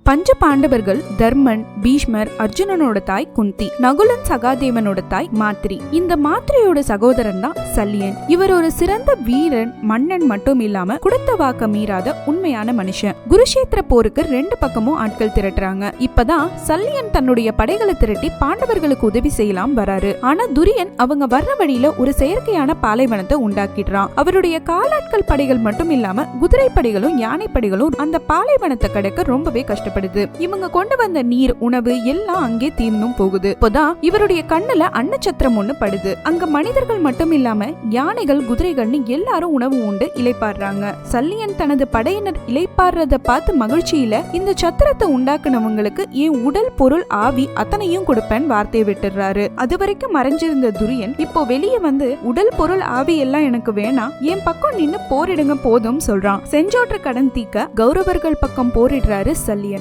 பஞ்ச பாண்டவர்கள் தர்மன், பீஷ்மர், அர்ஜுனனோட தாய் குந்தி, நகுலன் சகாதேவனோட தாய் மாத்ரி. இந்த மாத்ரியோட சகோதரன் தான் சல்லியன். இவர் ஒரு சிறந்த வீரன், மன்னன் மட்டும் இல்லாம கொடுத்த வாக்க மீறாத உண்மையான மனுஷன். குருஷேத்திர போருக்கு 2 பக்கமும் ஆட்கள் திரட்டுறாங்க. இப்பதான் சல்லியன் தன்னுடைய படைகளை திரட்டி பாண்டவர்களுக்கு உதவி செய்யலாம் வராரு. ஆனா துரியன் அவங்க வர்ற வழியில ஒரு செயற்கையான பாலைவனத்தை உண்டாக்கிடுறான். அவருடைய காலாட்கள் படைகள் மட்டும் இல்லாம குதிரை படைகளும் யானை படைகளும் அந்த பாலைவனத்தை கடக்க ரொம்பவே கஷ்டப்படுது. இவங்க கொண்டு வந்த நீர், உணவு எல்லாம் அங்கே தீர்ந்தும் போகுது. இப்போதான் இவருடைய கண்ணுல அன்னச்சத்திரம் ஒண்ணு படுது. அங்க மனிதர்கள் மட்டும் இல்லாம யானைகள், குதிரைகள்னு எல்லாரும் உணவு உண்டு இளைப்பாடுறாங்க. சல்லியன் தனது படையினர் இளைப்பாடுறத பார்த்து மகிழ்ச்சியில இந்த சத்திரத்தை உண்டாக்குனவங்களுக்கு என் உடல், பொருள், ஆவி அத்தனையும் கொடுப்பேன் வார்த்தையை விட்டுறாரு. அது வரைக்கும் மறைஞ்சிருந்த துரியன் இப்போ வெளியே வந்து உடல், பொருள், ஆவி எல்லாம் எனக்கு வேணாம், என் பக்கம் நின்னு போரிடுங்க போதும் சொல்றான். செஞ்சோற்ற கடன் தீக்க கௌரவர்கள் பக்கம் போரிடுறாரு சல்லியன்.